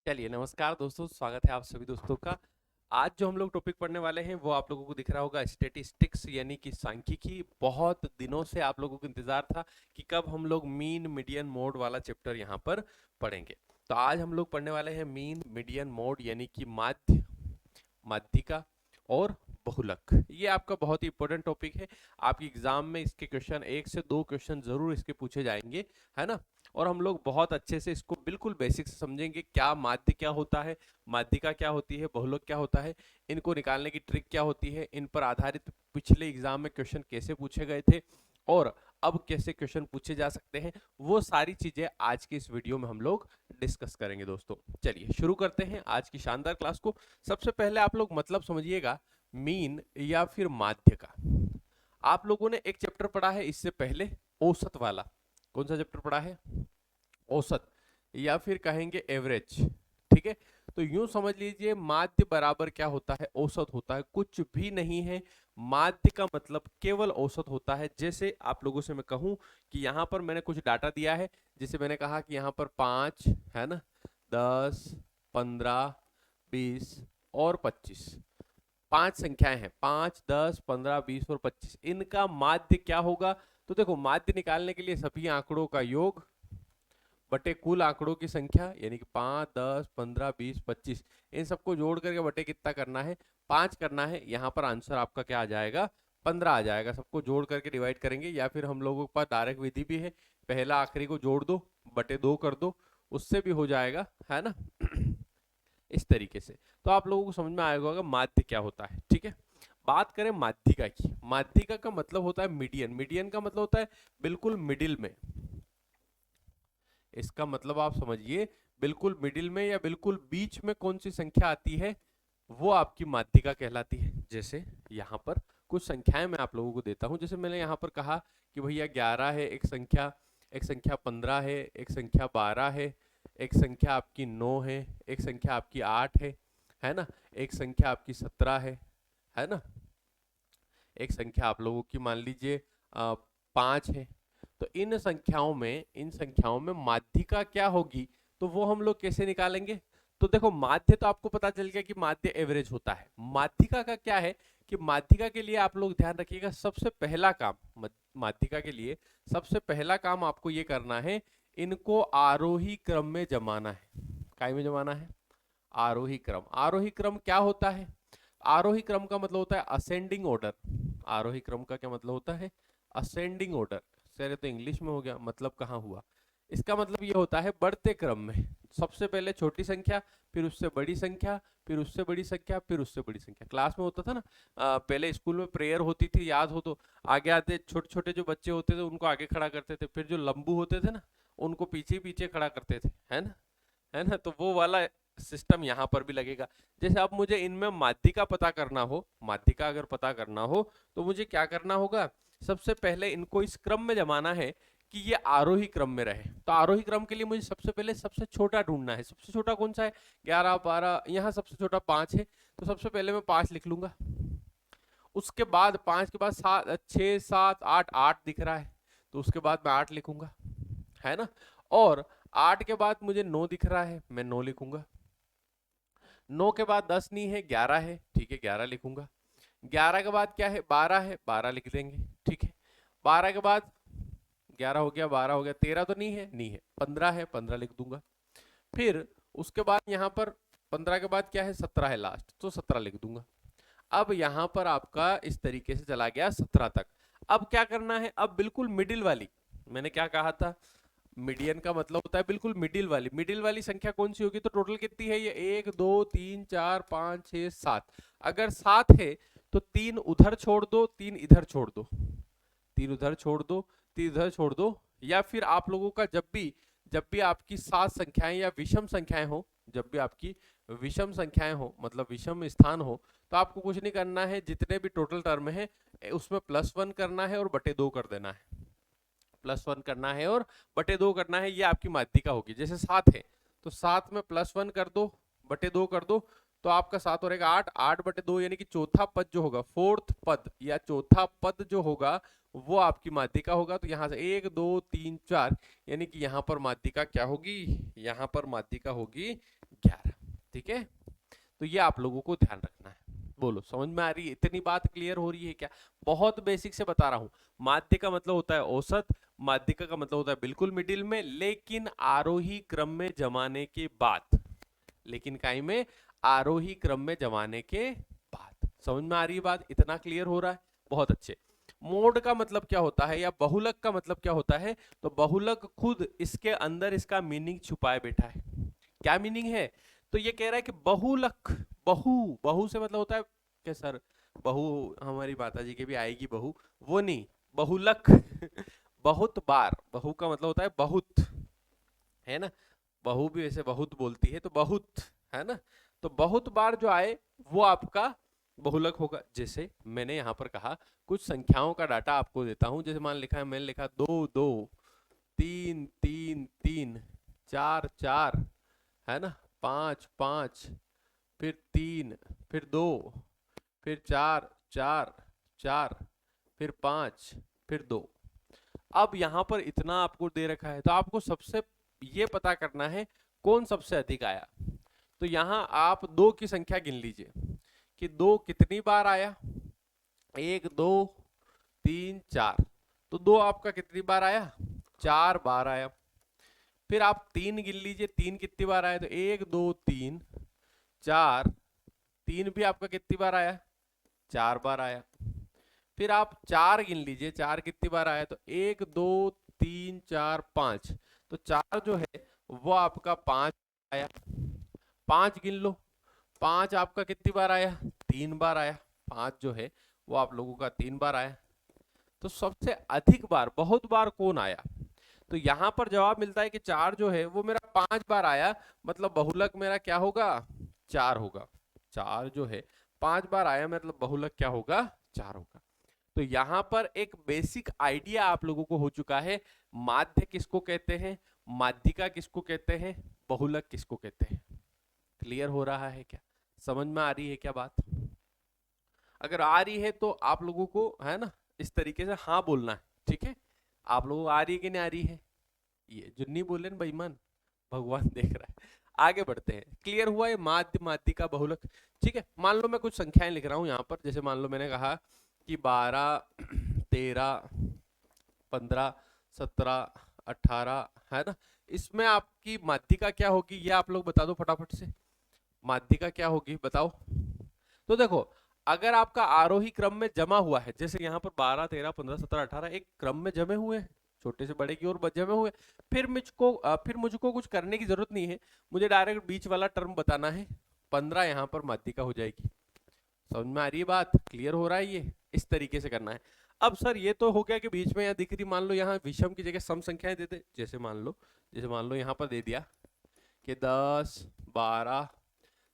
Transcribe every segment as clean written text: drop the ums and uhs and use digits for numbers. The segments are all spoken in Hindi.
चलिए नमस्कार दोस्तों, स्वागत है आप सभी दोस्तों का। आज जो हम लोग टॉपिक पढ़ने वाले हैं वो आप लोगों को दिख रहा होगा स्टैटिस्टिक्स यानी कि सांख्यिकी। बहुत दिनों से आप लोगों को इंतजार था कि कब हम लोग मीन मीडियन मोड वाला चैप्टर यहाँ पर पढ़ेंगे। तो आज हम लोग पढ़ने वाले हैं मीन मीडियन मोड यानी कि माध्य, माध्यिका और बहुलक। ये आपका बहुत ही इंपॉर्टेंट टॉपिक है। आपके एग्जाम में इसके क्वेश्चन 1 से 2 क्वेश्चन जरूर इसके पूछे जाएंगे, है ना। और हम लोग बहुत अच्छे से इसको बिल्कुल बेसिक से समझेंगे। क्या माध्य क्या होता है, माध्यिका क्या होती है, बहुलक क्या होता है, इनको निकालने की ट्रिक क्या होती है, इन पर आधारित पिछले एग्जाम में क्वेश्चन कैसे पूछे गए थे और अब कैसे क्वेश्चन पूछे जा सकते हैं, वो सारी चीजें आज की इस वीडियो में हम लोग डिस्कस करेंगे दोस्तों। चलिए शुरू करते हैं आज की शानदार क्लास को। सबसे पहले आप लोग मतलब समझिएगा मीन या फिर माध्य का। आप लोगों ने एक चैप्टर पढ़ा है इससे पहले, औसत वाला। कौन सा चैप्टर पढ़ा है? औसत या फिर कहेंगे एवरेज। ठीक है, तो यूं समझ लीजिए माध्य बराबर क्या होता है? औसत होता है, कुछ भी नहीं है। माध्य का मतलब केवल औसत होता है। जैसे आप लोगों से मैं कहूं कि यहां पर मैंने कुछ डाटा दिया है, जैसे मैंने कहा कि यहां पर 5 है ना, 10, 15, 20 और 25, 5 संख्याएं हैं। 5, 10, 15, 20 और 25, इनका माध्य क्या होगा? तो देखो, माध्य निकालने के लिए सभी आंकड़ों का योग बटे कुल आंकड़ों की संख्या, यानी कि 5, 10, 15, 20, 25, इन सबको जोड़ करके बटे कितना करना है? 5 करना है। यहाँ पर आंसर आपका क्या आ जाएगा? 15 आ जाएगा। सबको जोड़ करके डिवाइड करेंगे, या फिर हम लोगों के पास डायरेक्ट विधि भी है, पहला आखिरी को जोड़ दो बटे 2 कर दो, उससे भी हो जाएगा, है ना। इस तरीके से तो आप लोगों को समझ में आएगा होगा माध्य क्या होता है। ठीक है, बात करें माध्यिका की। माध्यिका का मतलब होता है मीडियन। मीडियन का मतलब होता है बिल्कुल मिडिल में। इसका मतलब आप समझिए, बिल्कुल मिडिल में या बिल्कुल बीच में कौन सी संख्या आती है वो आपकी माध्यिका कहलाती है। जैसे यहाँ पर कुछ संख्याएं मैं आप लोगों को देता हूं। जैसे मैंने यहाँ पर कहा कि भैया 11 है एक संख्या, एक संख्या 15 है, एक संख्या 12 है, एक संख्या आपकी 9 है, एक संख्या आपकी 8 है ना, एक संख्या आपकी 17 है ना, एक संख्या आप लोगों की मान लीजिए 5 है। तो इन संख्याओं में माध्यिका क्या होगी, तो वो हम लोग कैसे निकालेंगे? तो देखो, माध्य तो आपको पता चल गया कि माध्य एवरेज होता है। माध्यिका का क्या है कि माध्यिका के लिए आप लोग ध्यान रखिएगा, सबसे पहला काम माध्यिका के लिए सबसे पहला काम आपको ये करना है, इनको आरोही क्रम में जमाना है। काय में जमाना है? आरोही क्रम। आरोही क्रम क्या होता है? आरोही क्रम का मतलब होता है असेंडिंग ऑर्डर। आरोही क्रम का क्या मतलब होता है? Ascending order. सर ये तो इंग्लिश में हो गया, मतलब कहाँ हुआ? इसका मतलब ये होता है बढ़ते क्रम में, सबसे पहले छोटी संख्या, फिर उससे बड़ी संख्या, फिर उससे बड़ी संख्या, फिर उससे बड़ी संख्या। क्लास में होता था ना, पहले स्कूल में प्रेयर होती थी, याद हो तो, आगे आते छोटे छोटे जो बच्चे होते थे उनको आगे खड़ा करते थे, फिर जो लंबू होते थे ना उनको पीछे पीछे खड़ा करते थे, है ना, है ना। तो वो वाला सिस्टम यहाँ पर भी लगेगा। जैसे अब मुझे इनमें माध्यिका पता करना हो, माध्यिका अगर पता करना हो तो मुझे क्या करना होगा? सबसे पहले इनको इस क्रम में जमाना है कि ये आरोही क्रम में रहे। तो आरोही क्रम के लिए मुझे सबसे पहले सबसे छोटा ढूंढना है। सबसे छोटा कौन सा है? 11, 12, यहाँ सबसे छोटा 5 है, तो सबसे पहले मैं 5 लिख लूंगा। उसके बाद 5 के बाद 7, 6, 7, 8, 8 दिख रहा है, तो उसके बाद मैं 8 लिखूंगा, है ना। और 8 के बाद मुझे 9 दिख रहा है, मैं 9 लिखूंगा। 9 के बाद 10 नहीं है, 11 है, ठीक है, 11 लिखूंगा। 11 के बाद क्या है? 12 है, 12 लिख देंगे, ठीक है। 12 के बाद 11 हो गया, 12 हो गया, 13 तो नहीं है, नहीं है, 15 है, 15 लिख दूंगा। फिर उसके बाद यहाँ पर 15 के बाद क्या है? 17 है लास्ट, तो 17 लिख दूंगा। अब यहाँ पर आपका इस तरीके से चला गया 17 तक। अब क्या करना है? अब बिल्कुल मिडिल वाली, मैंने क्या कहा था, मीडियन का मतलब होता है बिल्कुल मिडिल वाली। मिडिल वाली संख्या कौन सी होगी? तो टोटल कितनी है ये? 1, 2, 3, 4, 5, 6, 7। अगर 7 है तो 3 उधर छोड़ दो, 3 इधर छोड़ दो, 3 उधर छोड़ दो, 3 इधर छोड़ दो। या फिर आप लोगों का जब भी आपकी 7 संख्याएं या विषम संख्याएं हो, जब भी आपकी विषम संख्याएं हो, मतलब विषम स्थान हो, तो आपको कुछ नहीं करना है, जितने भी टोटल टर्म है उसमें +1 करना है और बटे 2 कर देना है। +1 करना है और बटे 2 करना है, ये आपकी माध्यिका होगी। जैसे 7 है तो 7 में +1 कर दो, बटे 2 कर दो, तो आपका 7 हो रहेगा 8, 8 बटे 2, यानी कि चौथा पद जो होगा, फोर्थ पद या चौथा पद जो होगा वो आपकी माध्यिका होगा। तो यहाँ से 1, 2, 3, 4, यानी कि यहाँ पर माध्यिका क्या होगी? यहाँ पर माध्यिका होगी 11। ठीक है, तो ये आप लोगों को ध्यान रखना है। बोलो समझ में आ रही है? इतनी बात क्लियर हो रही है क्या? बहुत बेसिक से बता रहा हूं। माध्य का मतलब होता है औसत, माध्यिका का मतलब होता है बिल्कुल मिडिल में, लेकिन आरोही क्रम में जमाने के बाद, लेकिन काई में आरोही क्रम में जमाने के बाद। समझ में आ रही है बात? इतना क्लियर हो रहा है? बहुत अच्छे। मोड का मतलब क्या होता है या बहुलक का मतलब क्या होता है? तो बहुलक खुद इसके अंदर इसका मीनिंग छुपाए बैठा है। क्या मीनिंग है? तो ये कह रहा है कि बहुलक, बहु से मतलब होता है क्या सर? बहू हमारी माता जी के भी आएगी बहू, वो नहीं, बहुलक बहुत बार। बहू का मतलब होता है बहुत, है ना? बहू भी वैसे बहुत बोलती है, तो बहुत, है ना? तो बहुत बार जो आए वो आपका बहुलक होगा। जैसे मैंने यहाँ पर कहा कुछ संख्याओं का डाटा आपको देता हूं, जैसे मान लिखा है, मैंने लिखा 2 2, 3 3 3, 4 4, है ना, 5 5, फिर 3, फिर 2, फिर 4 4 4, फिर 5, फिर 2। अब यहां पर इतना आपको दे रखा है, तो आपको सबसे ये पता करना है कौन सबसे अधिक आया। तो यहां आप 2 की संख्या गिन लीजिए कि 2 कितनी बार आया। 1 2 3 4, तो 2 आपका कितनी बार आया? 4 बार आया। फिर आप 3 गिन लीजिए, 3 कितनी बार आया? तो 1 2 3 4, 3 भी आपका कितनी बार आया? 4 बार आया। फिर आप 4 गिन लीजिए, 4 कितनी बार आया? तो 1 2 3 4 5, तो 4 जो है वो आपका 5 आया। 5 गिन लो, 5 आपका कितनी बार आया? 3 बार आया। 5 जो है वो आप लोगों का 3 बार आया। तो सबसे अधिक बार, बहुत बार कौन आया? तो यहां पर जवाब मिलता है कि 4 जो है वो मेरा 5 बार आया, मतलब बहुलक मेरा क्या होगा? 4 होगा। 4 जो है 5 बार आया, मतलब बहुलक क्या होगा? 4 होगा। तो यहां पर एक बेसिक आइडिया आप लोगों को हो चुका है, माध्य किसको कहते हैं, माध्यिका किसको कहते हैं, बहुलक किसको कहते हैं। क्लियर हो रहा है क्या? समझ में आ रही है क्या बात? अगर आ रही है तो आप लोगों को, है ना, इस तरीके से हाँ बोलना है, ठीक है? आप लोगों को आ रही है कि नहीं आ रही है? ये जो नहीं बोले ना बेईमान, भगवान देख रहा है। आगे बढ़ते हैं। क्लियर हुआ ये माध्य, माध्यिका, बहुलक? ठीक है, मान लो मैं कुछ संख्याएं लिख रहा हूं यहाँ पर, जैसे मान लो मैंने कहा कि 12 13 15 17 18, है ना? इसमें आपकी माध्यिका क्या होगी ये आप लोग बता दो फटाफट से। माध्यिका क्या होगी बताओ? तो देखो, अगर आपका आरोही क्रम में जमा हुआ है, जैसे यहाँ पर 12 13 15 17 18 एक क्रम में जमे हुए हैं, छोटे से बड़े की ओर जमे हुए, फिर मुझको कुछ करने की जरूरत नहीं है, मुझे डायरेक्ट बीच वाला टर्म बताना है। 15 यहाँ पर माध्यिका हो जाएगी। समझ में आ रही है बात? क्लियर हो रहा है? ये इस तरीके से करना है। अब सर ये तो हो गया कि बीच में यहाँ दिख रही, मान लो यहाँ विषम की जगह सम संख्याएं देते, जैसे मान लो यहाँ पर दे दिया कि 10 12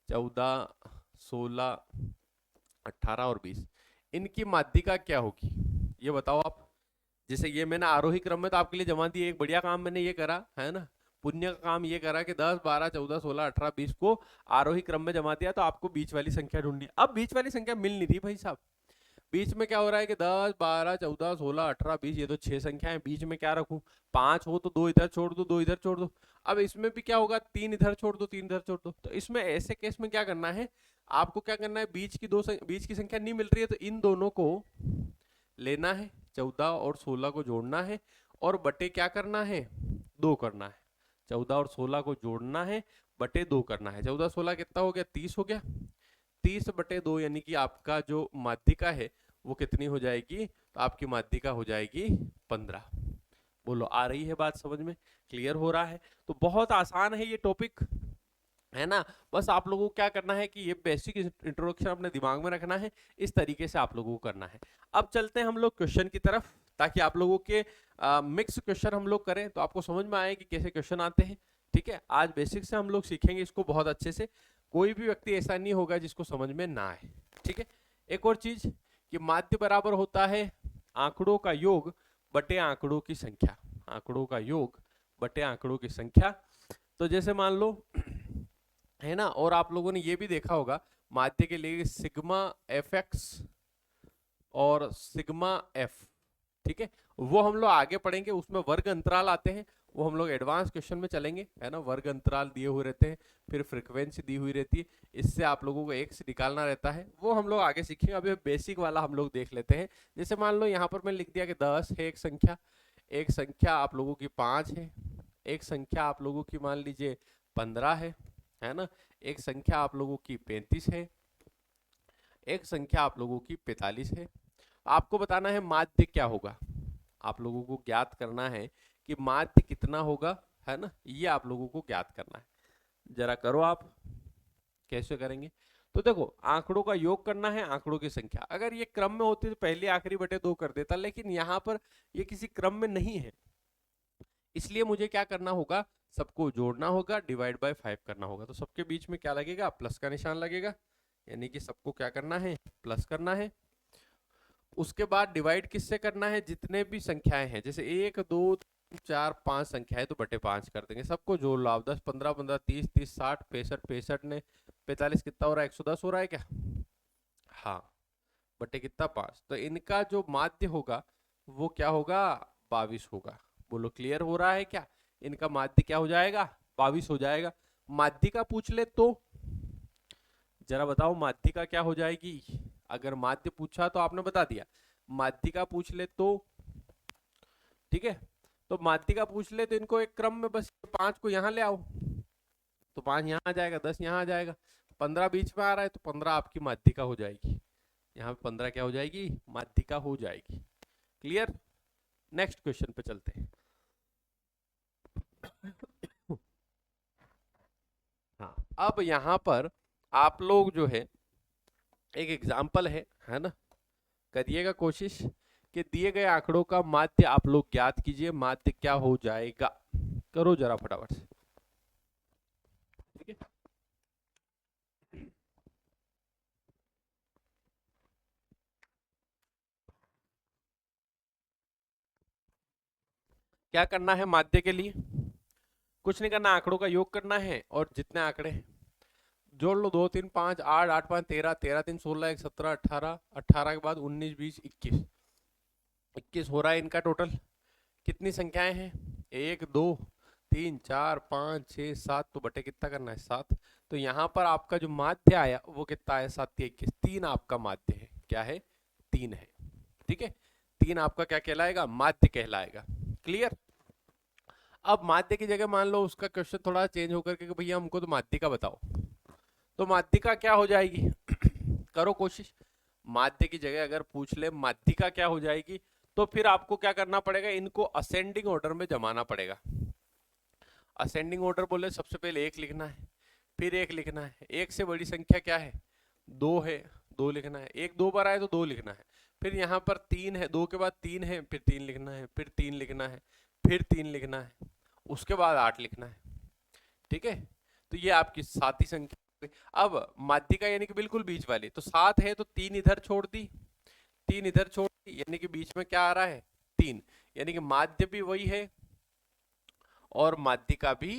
14 16 18 और 20, इनकी माध्यिका क्या होगी ये बताओ आप। जैसे ये मैंने आरोही क्रम में तो आपके लिए जमा दी, एक बढ़िया काम मैंने ये करा, है ना, पुण्य का काम ये करा कि 10 12 14 16 18 20 को आरोही क्रम में जमा दिया, तो आपको बीच वाली संख्या ढूंढनी। अब बीच वाली संख्या मिल नहीं रही भाई साहब। बीच में क्या हो रहा है कि 10 12 14 16 18 20, ये तो 6 संख्या है, बीच में क्या रखूं? 5 हो तो 2 इधर छोड़ दो, 2 इधर छोड़ दो। अब इसमें भी क्या होगा? 3 इधर छोड़ दो, 3 इधर छोड़ दो। तो इसमें ऐसे केस में क्या करना है आपको? क्या करना है? बीच की संख्या नहीं मिल रही है तो इन दोनों को लेना है, 14 और 16 को जोड़ना है, और बटे क्या करना है? 2 करना है। 14 और 16 को जोड़ना है, बटे 2 करना है। 14 16 कितना हो गया? 30 हो गया। 30 बटे 2 यानी कि आपका जो माध्यिका है वो कितनी हो जाएगी? तो आपकी माध्यिका हो जाएगी 15। बोलो आ रही है बात समझ में? क्लियर हो रहा है? तो बहुत आसान है ये टॉपिक, है ना? बस आप लोगों को क्या करना है कि ये बेसिक इंट्रोडक्शन अपने दिमाग में रखना है, इस तरीके से आप लोगों को करना है। अब चलते हैं हम लोग क्वेश्चन की तरफ, ताकि आप लोगों के मिक्स क्वेश्चन हम लोग करें तो आपको समझ में आए कि कैसे क्वेश्चन आते हैं। ठीक है, आज बेसिक से हम लोग सीखेंगे इसको बहुत अच्छे से, कोई भी व्यक्ति ऐसा नहीं होगा जिसको समझ में ना आए। ठीक है, एक और चीज कि माध्य बराबर होता है आंकड़ों का योग बटे आंकड़ों की संख्या, आंकड़ों का योग बटे आंकड़ों की संख्या। तो जैसे मान लो, है ना, और आप लोगों ने ये भी देखा होगा माध्य के लिए सिग्मा एफ एक्स और सिग्मा एफ, ठीक है, वो हम लोग आगे पढ़ेंगे, उसमें वर्ग अंतराल आते हैं, वो हम लोग एडवांस क्वेश्चन में चलेंगे, है ना। वर्ग अंतराल दिए हुए रहते हैं, फिर फ्रीक्वेंसी दी हुई रहती है, इससे आप लोगों को एक से निकालना रहता है, वो हम लोग आगे सीखेंगे। अभी बेसिक वाला हम लोग देख लेते हैं। जैसे मान लो यहाँ पर मैं लिख दिया कि 10 है एक संख्या आप लोगों की 5 है, एक संख्या आप लोगों की मान लीजिए 15 है ना, एक संख्या आप लोगों की 35 है, एक संख्या आप लोगों की 45 है। आपको बताना है माध्य क्या होगा, आप लोगों को ज्ञात करना है कि माध्य कितना होगा, है ना, ये आप लोगों को ज्ञात करना है। जरा करो आप, कैसे करेंगे? तो देखो, आंकड़ों का योग करना है, आंकड़ों की संख्या। अगर ये क्रम में होती तो पहले आखिरी बटे 2 कर देता, लेकिन यहाँ पर ये किसी क्रम में नहीं है, इसलिए मुझे क्या करना होगा, सबको जोड़ना होगा, डिवाइड बाय 5 करना होगा। तो सबके बीच में क्या लगेगा, प्लस का निशान लगेगा, यानी कि सबको क्या करना है, प्लस करना है। उसके बाद डिवाइड किससे करना है, जितने भी संख्याएं हैं, जैसे 1 2 3 4 5 संख्याएं, तो बटे 5 कर देंगे। सबको जोड़ लो आप, 10 15 15 30 30 60 65 65 ने 45 कितना हो रहा है, 110 हो रहा है क्या? हाँ, बटे कितना, 5। तो इनका जो माध्य होगा वो क्या होगा, 22 होगा। बोलो क्लियर हो रहा है क्या? इनका माध्य क्या हो जाएगा, 22 हो जाएगा। माध्य का पूछ ले तो जरा बताओ, माध्य का क्या हो जाएगी? अगर माध्य पूछा तो आपने बता दिया, माध्य का पूछ ले तो ठीक है। तो माध्य का पूछ ले तो इनको एक क्रम में बस 5 को यहाँ ले आओ, तो 5 यहाँ आ जाएगा, 10 यहाँ आ जाएगा, 15 बीच में आ रहा है, तो 15 आपकी माध्य का हो जाएगी। यहाँ पे 15 क्या हो जाएगी, माध्य का हो जाएगी। क्लियर? नेक्स्ट क्वेश्चन पे चलते हैं। हाँ, अब यहाँ पर आप लोग जो है, एक एग्जाम्पल है ना, करिएगा कोशिश कि दिए गए आंकड़ों का माध्य आप लोग ज्ञात कीजिए, माध्य क्या हो जाएगा, करो जरा फटाफट से। ठीक है, क्या करना है माध्य के लिए? कुछ नहीं करना, आंकड़ों का योग करना है और जितने आंकड़े हैं जोड़ लो। 2 3 5 8 8 5 13 13 3 16 1 17 18 18 के बाद 19 20 21 21 हो रहा है इनका टोटल। कितनी संख्याएं हैं, 1 2 3 4 5 6 7, तो बटे कितना करना है, 7। तो यहाँ पर आपका जो माध्य आया वो कितना है, 7 21, 3 आपका माध्य है। क्या है, 3 है। ठीक है, 3 आपका क्या कहलाएगा, माध्य कहलाएगा। क्लियर? अब माध्य की जगह मान लो उसका क्वेश्चन थोड़ा चेंज होकर के भैया हमको तो माध्य का बताओ, तो माध्य का क्या हो जाएगी? करो कोशिश। माध्य की जगह अगर पूछ ले माध्य का क्या हो जाएगी, तो फिर आपको क्या करना पड़ेगा, इनको असेंडिंग ऑर्डर में जमाना पड़ेगा। असेंडिंग ऑर्डर बोले सबसे पहले 1 लिखना है, फिर 1 लिखना है। 1 से बड़ी संख्या क्या है, 2 है, 2 लिखना है। 1 2 बार आए तो 2 लिखना है। फिर यहाँ पर 3 है, 2 के बाद 3 है, फिर 3 लिखना है, फिर 3 लिखना है, फिर 3 लिखना है, उसके बाद 8 लिखना है। ठीक है, तो ये आपकी 7 संख्या। अब माध्य का यानी कि बिल्कुल बीच वाली, तो 7 है तो 3 इधर छोड़ दी, 3 इधर छोड़ दी, यानी कि बीच में क्या आ रहा है, 3, यानी कि माध्य भी वही है और माध्य का भी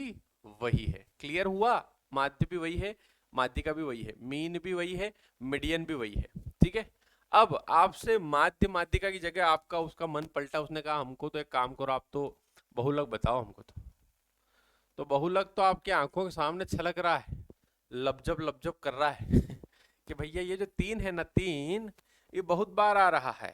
वही है। क्लियर हुआ? माध्य भी वही है, माध्य का भी वही है, मीन भी वही है, मीडियन भी वही है। ठीक है, अब आपसे माध्य माध्यिका की जगह आपका उसका मन पलटा, उसने कहा हमको तो एक काम करो, आप तो बहुलक बताओ हमको। तो बहुलक तो आपकी आंखों के सामने छलक रहा है, लपजब कर रहा है कि भैया ये जो 3 है ना, 3 ये बहुत बार आ रहा है।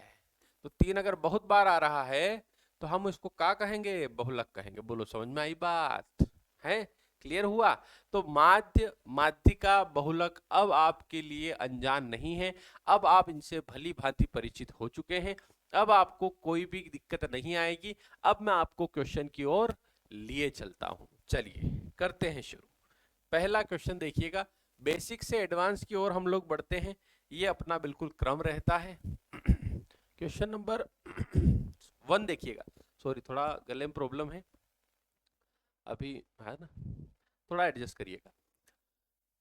तो 3 अगर बहुत बार आ रहा है तो हम इसको क्या कहेंगे, बहुलक कहेंगे। बोलो समझ में आई बात है? क्लियर हुआ? तो माध्य माध्यिका बहुलक अब आपके लिए अनजान नहीं है, अब आप इनसे भली भांति परिचित हो चुके हैं। अब आपको कोई भी दिक्कत नहीं आएगी। अब मैं आपको क्वेश्चन की ओर लिए चलता हूं, चलिए करते हैं शुरू। पहला क्वेश्चन देखिएगा, बेसिक से एडवांस की ओर हम लोग बढ़ते हैं, ये अपना बिल्कुल क्रम रहता है। क्वेश्चन नंबर 1 देखिएगा, सॉरी थोड़ा गले में प्रॉब्लम है अभी, है ना, थोड़ा एडजस्ट करिएगा।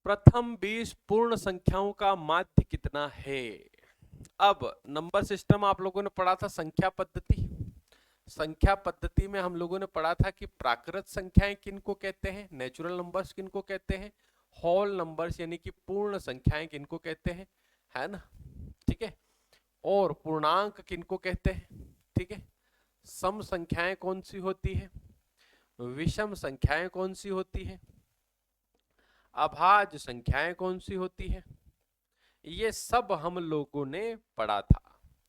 प्रथम 20 पूर्ण संख्याओं का माध्य कितना है? अब नंबर सिस्टम आप लोगों ने पढ़ा था, संख्या पद्धति। संख्या पद्धति में हम लोगों ने पढ़ा था कि प्राकृत संख्याएं किनको कहते हैं, नेचुरल नंबर्स किनको कहते हैं, होल नंबर्स यानी कि पूर्ण संख्याएं किनको कहते हैं, है ना। ठीक है, और पूर्णांक किनको कहते हैं। ठीक है, सम संख्याएं कौन सी होती है, विषम संख्याएं कौन सी होती है, अभाज्य संख्याएं कौन सी होती है, ये सब हम लोगों ने पढ़ा था।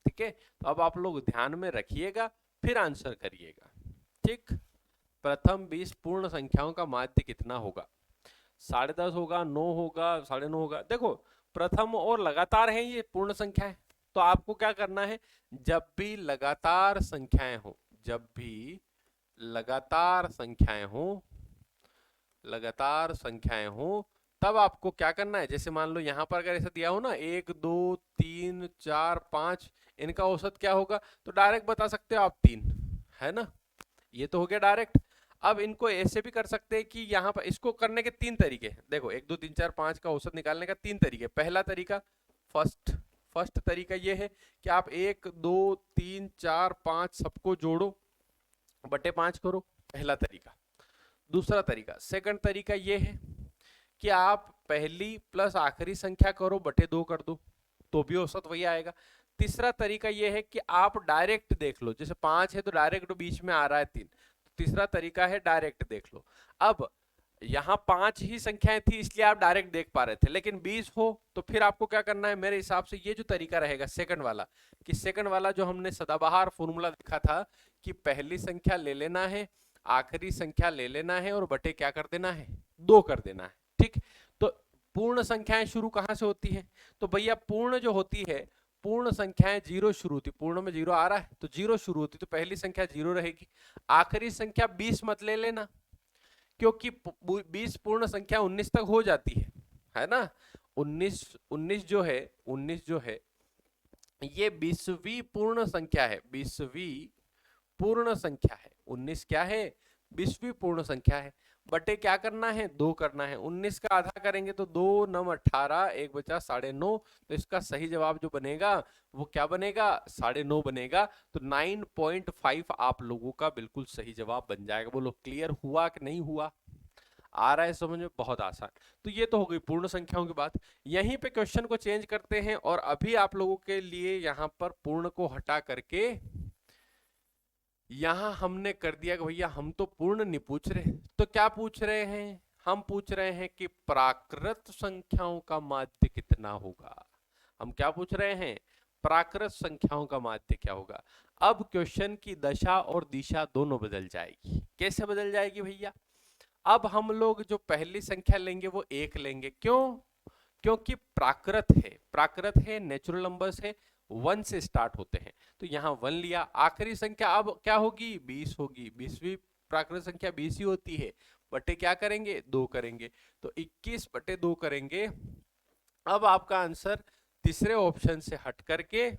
ठीक है, तो अब आप लोग ध्यान में रखिएगा, फिर आंसर करिएगा। ठीक, प्रथम 20 पूर्ण संख्याओं का माध्य कितना होगा? 10.5 होगा, 9 होगा, 9.5 होगा। देखो प्रथम और लगातार है ये पूर्ण संख्या है, तो आपको क्या करना है, जब भी लगातार संख्याएं हो, जब भी लगातार संख्याएं हो, लगातार संख्याएं हो, तब आपको क्या करना है, जैसे मान लो यहां पर अगर ऐसा दिया हो ना 1 2 3 4 5, इनका औसत क्या होगा, तो डायरेक्ट बता सकते हो आप 3, है ना, ये तो हो गया डायरेक्ट। अब इनको ऐसे भी कर सकते हैं कि यहाँ पर इसको करने के 3 तरीके हैं। देखो 1 2 3 4 5 का औसत निकालने का 3 तरीके। पहला तरीका फर्स्ट तरीका ये है कि आप 1 2 3 4 5 सबको जोड़ो, बटे 5 करो, पहला तरीका। दूसरा तरीका, सेकंड तरीका ये है कि आप पहली प्लस आखिरी संख्या करो, बटे 2 कर दो, तो भी औसत वही आएगा। तीसरा तरीका ये है कि आप डायरेक्ट देख लो, जैसे 5 है तो डायरेक्ट बीच में आ रहा है 3, तो तीसरा तरीका है डायरेक्ट देख लो। अब यहाँ 5 ही संख्याएं थी इसलिए आप डायरेक्ट देख पा रहे थे, लेकिन 20 हो तो फिर आपको क्या करना है, मेरे हिसाब से ये जो तरीका रहेगा सेकंड वाला, कि सेकंड वाला जो हमने सदाबहार फॉर्मूला देखा था कि पहली संख्या ले लेना है, आखिरी संख्या ले लेना है और बटे क्या कर देना है, 2 कर देना है। ठीक, तो पूर्ण संख्याएं शुरू कहां से होती है, तो भैया पूर्ण जो होती है, पूर्ण संख्याएं 0 शुरू होती, पूर्ण में 0 आ रहा है तो 0 शुरू होती, तो पहली संख्या 0 रहेगी। आखिरी संख्या 20 मत ले लेना, क्योंकि 20 पूर्ण संख्या 19 तक हो जाती है ना। 19 जो है ये 20वीं पूर्ण संख्या है, 20वीं पूर्ण संख्या है। 19 क्या है, 20वीं पूर्ण संख्या है, बटे क्या करना है, 2 करना है। 19 का आधा करेंगे तो 2 9 18, 1 बचा 9.5, तो इसका सही जवाब जो बनेगा वो क्या बनेगा, 9.5 बनेगा। तो 9.5 आप लोगों का बिल्कुल सही जवाब बन जाएगा। बोलो क्लियर हुआ कि नहीं हुआ, आ रहा है समझ में, बहुत आसान। तो ये तो हो गई पूर्ण संख्याओं की बात। यहीं पे क्वेश्चन को चेंज करते हैं और अभी आप लोगों के लिए यहाँ पर पूर्ण को हटा करके यहां हमने कर दिया कि भैया हम तो पूर्ण नहीं पूछ रहे, तो क्या पूछ रहे हैं, हम पूछ रहे हैं कि प्राकृत संख्याओं का माध्य कितना होगा। हम क्या पूछ रहे हैं, प्राकृत संख्याओं का माध्य क्या होगा। अब क्वेश्चन की दशा और दिशा दोनों बदल जाएगी। कैसे बदल जाएगी भैया, अब हम लोग जो पहली संख्या लेंगे वो 1 लेंगे। क्यों, क्योंकि प्राकृत है, नेचुरल नंबर्स है, 1 से स्टार्ट होते हैं, तो यहाँ 1 लिया। आखिरी संख्या अब क्या होगी, 20 होगी, 20वीं प्राकृत संख्या 20 ही होती है, बटे क्या करेंगे, 2 करेंगे, तो 21 बटे 2 करेंगे। अब आपका आंसर तीसरे ऑप्शन से हट करके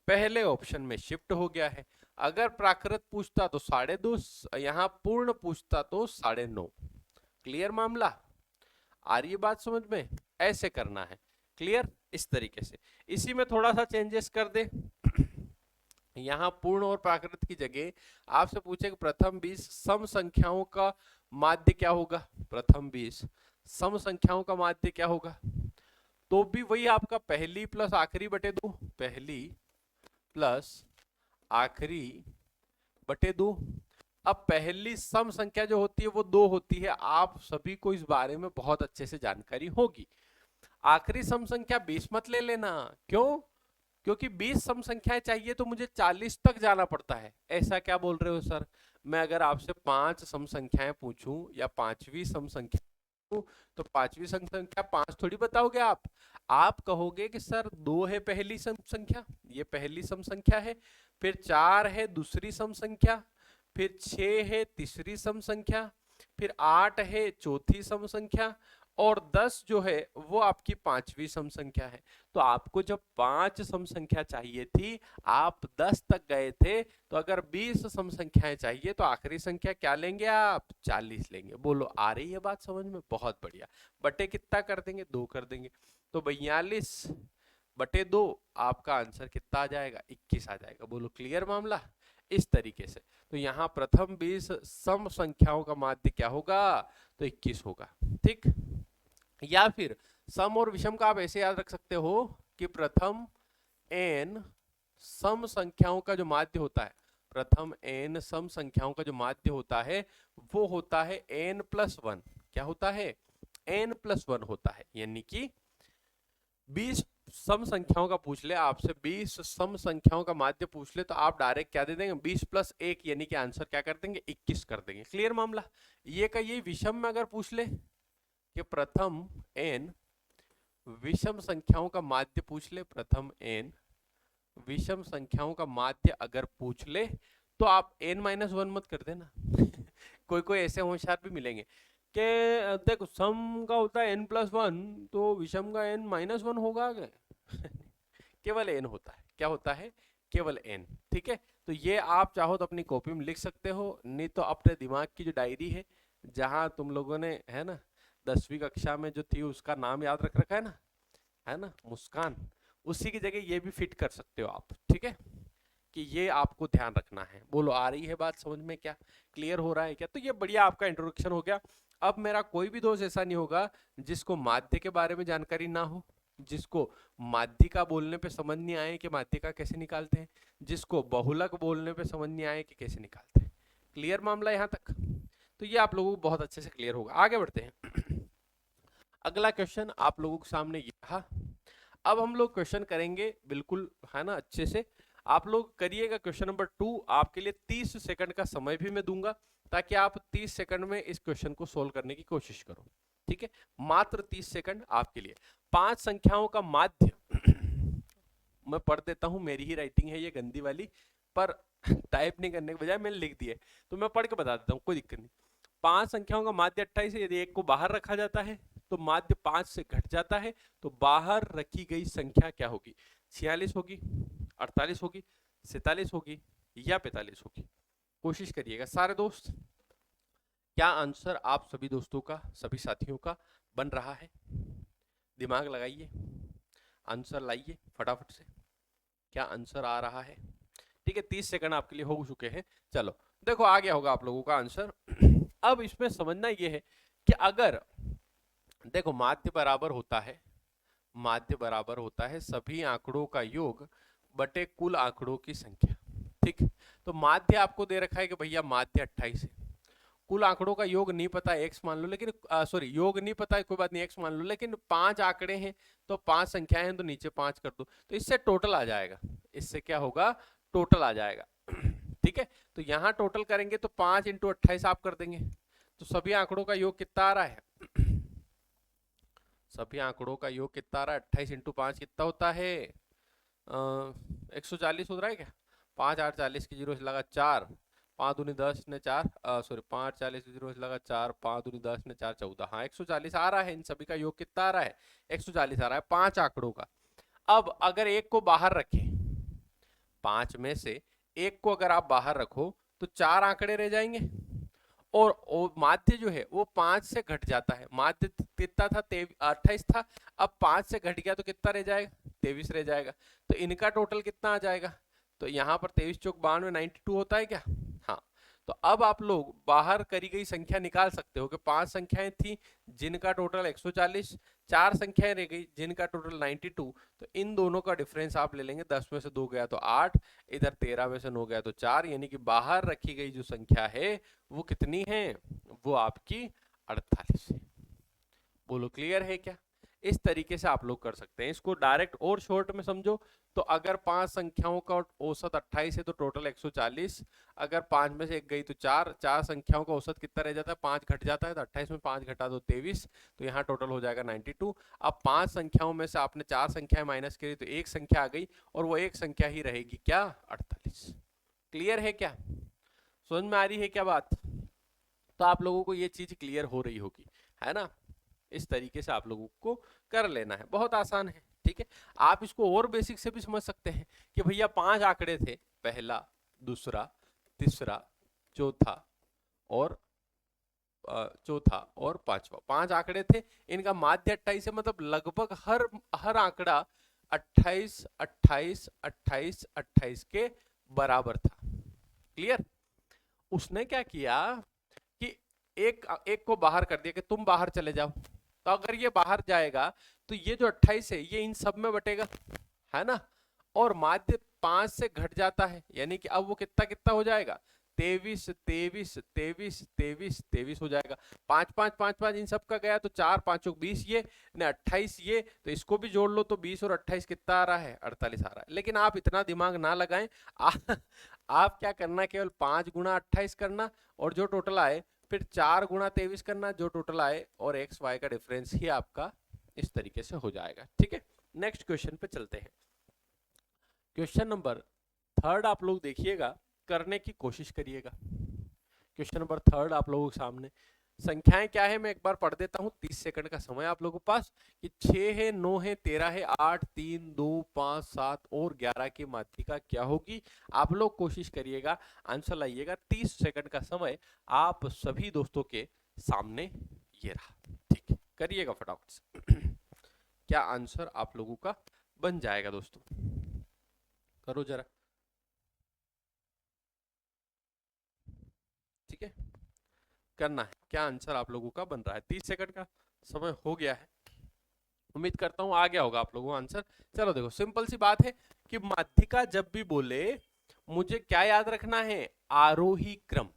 पहले ऑप्शन में शिफ्ट हो गया है। अगर प्राकृत पूछता तो 2.5, यहाँ पूर्ण पूछता तो 9.5। क्लियर मामला, आ रही है बात समझ में, ऐसे करना है। क्लियर, इस तरीके से। इसी में थोड़ा सा चेंजेस कर दे, यहाँ पूर्ण और प्राकृत की जगह आपसे पूछे कि प्रथम 20 सम संख्याओं का माध्य क्या होगा, प्रथम 20 सम संख्याओं का माध्य क्या होगा, तो भी वही आपका पहली प्लस आखिरी बटे 2, पहली प्लस आखिरी बटे 2। अब पहली सम संख्या जो होती है वो 2 होती है, आप सभी को इस बारे में बहुत अच्छे से जानकारी होगी। आखिरी सम संख्या 20 मत ले लेना, क्यों, क्योंकि 20 सम संख्याएं चाहिए तो मुझे 40 तक जाना पड़ता है। ऐसा क्या बोल रहे हो सर, मैं अगर आपसे 5 सम संख्याएं पूछूं या 5वीं सम संख्या तो 5वीं सम संख्या 5 थोड़ी बताओगे आप कहोगे कि सर 2 है पहली सम संख्या, ये पहली सम संख्या है, फिर 4 है दूसरी सम संख्या, फिर 6 है तीसरी सम संख्या, फिर 8 है चौथी सम संख्या, और 10 जो है वो आपकी 5वीं सम संख्या है। तो आपको जब 5 सम संख्या चाहिए थी, आप 10 तक गए थे, तो अगर 20 सम संख्याएं चाहिए तो आखिरी संख्या क्या लेंगे आप, 40 लेंगे। बोलो आ रही है बात समझ में, बहुत बढ़िया। बटे कितना कर देंगे, 2 कर देंगे, तो 42 बटे 2 आपका आंसर कितना आ जाएगा, 21 आ जाएगा। बोलो क्लियर मामला, इस तरीके से। तो यहाँ प्रथम 20 सम संख्याओं का माध्य क्या होगा, तो 21 होगा। ठीक, या फिर सम और विषम का आप ऐसे याद रख सकते हो कि प्रथम n सम संख्याओं का जो माध्य होता है, प्रथम n सम संख्याओं का जो माध्य होता है वो होता है n+1। क्या होता है? n+1 होता है। यानी कि 20 सम संख्याओं का पूछ ले आपसे, 20 सम संख्याओं का माध्य पूछ ले, तो आप डायरेक्ट क्या दे देंगे? 20+1 यानी कि आंसर क्या कर देंगे? 21 कर देंगे। क्लियर मामला? ये का ये विषम में अगर पूछ ले कि प्रथम n विषम संख्याओं का माध्य पूछ ले, प्रथम n विषम संख्याओं का माध्य अगर पूछ ले तो आप n-1 मत कर देना। कोई कोई ऐसे होशियार भी मिलेंगे कि देखो सम का होता है n+1 तो विषम का n-1 होगा क्या? केवल n होता है। क्या होता है? केवल n। ठीक है, तो ये आप चाहो तो अपनी कॉपी में लिख सकते हो, नहीं तो अपने दिमाग की जो डायरी है जहां तुम लोगों ने है ना 10वीं कक्षा में जो थी उसका नाम याद रख रखा है ना मुस्कान, उसी की जगह ये भी फिट कर सकते हो आप। ठीक है, कि ये आपको ध्यान रखना है। बोलो आ रही है बात समझ में? क्या क्लियर हो रहा है क्या? तो ये बढ़िया आपका इंट्रोडक्शन हो गया। अब मेरा कोई भी दोस्त ऐसा नहीं होगा जिसको माध्य के बारे में जानकारी ना हो, जिसको माध्यिका बोलने पे समझ नहीं आए कि माध्यिका कैसे निकालते हैं, जिसको बहुलक बोलने पे समझ नहीं आए कि कैसे निकालते हैं। क्लियर मामला यहाँ तक? तो ये आप लोगों को बहुत अच्छे से क्लियर होगा। आगे बढ़ते हैं। अगला क्वेश्चन आप लोगों के सामने ये रहा। अब हम लोग क्वेश्चन करेंगे बिल्कुल है ना अच्छे से। आप लोग करिएगा क्वेश्चन नंबर 2। आपके लिए 30 सेकंड का समय भी मैं दूंगा ताकि आप 30 सेकंड में इस क्वेश्चन को सोल्व करने की कोशिश करो। ठीक है, मात्र 30 सेकंड आपके लिए। 5 संख्याओं का माध्य मैं पढ़ देता हूं, मेरी ही राइटिंग है ये गंदी वाली, पर टाइप नहीं करने के बजाय मैंने लिख दिया है तो मैं पढ़ के बता देता हूँ, कोई दिक्कत नहीं। 5 संख्याओं का माध्य 28 है। यदि एक को बाहर रखा जाता है तो माध्य 5 से घट जाता है, तो बाहर रखी गई संख्या क्या होगी? 46 होगी, 48 होगी, 47 होगी या 45 होगी? कोशिश करिएगा सारे दोस्त। क्या आंसर आप सभी दोस्तों का, सभी साथियों का बन रहा है? दिमाग लगाइए, आंसर लाइए फटाफट से। क्या आंसर आ रहा है? ठीक है, 30 सेकंड आपके लिए हो चुके हैं। चलो देखो आ गया होगा आप लोगों का आंसर। अब इसमें समझना यह है कि अगर देखो माध्य बराबर होता है, माध्य बराबर होता है सभी आंकड़ों का योग बटे कुल आंकड़ों की संख्या। ठीक, तो माध्य आपको दे रखा है कि भैया माध्य 28 है, कुल आंकड़ों का योग नहीं पता है x मान लो, लेकिन सॉरी योग नहीं पता है कोई बात नहीं x मान लो, लेकिन 5 आंकड़े हैं तो 5 संख्याएं हैं तो नीचे 5 कर दो, तो इससे टोटल आ जाएगा। इससे क्या होगा? टोटल आ जाएगा। ठीक है, तो यहाँ टोटल करेंगे तो 5 × 28 आप कर देंगे, तो सभी आंकड़ों का योग कितना आ रहा है? सभी आंकड़ों का योग कितना आ रहा है? 28 × 5 कितना होता है? 140 हो रहा है क्या? 5 8 40 की जीरो से लगा 4, 5 दूनी 10 ने 4, सॉरी 5 40 की जीरो से लगा 4, 5 दूनी 10 ने 4 14। हाँ 140 आ रहा है। इन सभी का योग कितना आ रहा है? 140 आ रहा है 5 आंकड़ों का। अब अगर एक को बाहर रखें, 5 में से एक को अगर आप बाहर रखो तो 4 आंकड़े रह जाएंगे, और माध्य जो है वो 5 से घट जाता है। माध्य कितना था? 28 था, अब 5 से घट गया तो कितना रह जाएगा? 23 रह जाएगा। तो इनका टोटल कितना आ जाएगा? तो यहाँ पर 23 चौक 92 92 होता है क्या? हाँ, तो अब आप लोग बाहर करी गई संख्या निकाल सकते हो कि 5 संख्याएं थी जिनका टोटल 140, 4 संख्याएं रह गई जिनका टोटल 92, तो इन दोनों का डिफरेंस आप ले लेंगे। 10 में से 2 गया तो 8, इधर 13 में से 9 गया तो 4, यानी कि बाहर रखी गई जो संख्या है वो कितनी है? वो आपकी 48 है। बोलो क्लियर है क्या? इस तरीके से आप लोग कर सकते हैं इसको डायरेक्ट और शॉर्ट में समझो तो अगर 5 संख्याओं का औसत 28 है तो टोटल 140, अगर 5 में से एक गई तो 4, 4 संख्याओं का औसत कितना रह जाता है? 5 घट जाता है, तो 28 में 5 घटा दो 23, तो यहाँ टोटल हो जाएगा 92। अब 5 संख्याओं में से आपने 4 संख्याएं माइनस करी तो एक संख्या आ गई और वो एक संख्या ही रहेगी क्या? 48। क्लियर है क्या? समझ में आ रही है क्या बात? तो आप लोगों को ये चीज क्लियर हो रही होगी, है ना? इस तरीके से आप लोगों को कर लेना है, बहुत आसान है। ठीक है, आप इसको और बेसिक से भी समझ सकते हैं कि भैया 5 आंकड़े थे, पहला, दूसरा, तीसरा, चौथा और पांचवा। 5 आंकड़े थे, इनका माध्य 28 है, मतलब लगभग हर आंकड़ा 28 28 28 28 के बराबर था। क्लियर? उसने क्या किया कि एक को बाहर कर दिया कि तुम बाहर चले जाओ, तो अगर ये बाहर जाएगा तो ये जो 28 है ये इन सब में बटेगा, है ना? और माध्य 5 से घट जाता है, यानी कि अब वो कितना कितना हो जाएगा, 23 23 23 23 23 हो जाएगा। 5 5 5 5 इन सब का गया तो 4 5 20 ये ने 28 ये, तो इसको भी जोड़ लो तो 20 और 28 कितना आ रहा है, 48 आ रहा है। लेकिन आप इतना दिमाग ना लगाएं, आप क्या करना, केवल 5 गुणा 28 करना और जो टोटल आए, फिर 4 गुणा 23 करना जो टोटल आए, और एक्स वाई का डिफरेंस ही आपका इस तरीके से हो जाएगा। ठीक है, नेक्स्ट क्वेश्चन पे चलते हैं। क्वेश्चन नंबर 3 आप लोग देखिएगा, करने की कोशिश करिएगा। क्वेश्चन नंबर 3 आप लोगों के सामने संख्याएं क्या है मैं एक बार पढ़ देता हूं, 30 सेकंड का समय आप लोगों के पास, कि 6 है, 9 है, 13 है, 8 3 2 5 7 और 11 की माध्यिका क्या होगी। आप लोग कोशिश करिएगा, आंसर लाइएगा। 30 सेकंड का समय आप सभी दोस्तों के सामने ये रहा। ठीक है, करिएगा फटाफट से। क्या आंसर आप लोगों का बन जाएगा दोस्तों, करो जरा। ठीक है, करना है, क्या आंसर आप लोगों का बन रहा है। 30 सेकंड का समय हो गया है, उम्मीद करता हूं आ गया होगा आप लोगों को आंसर। चलो देखो, सिंपल सी बात है कि माध्यिका जब भी बोले मुझे क्या याद रखना है, आरोही क्रम।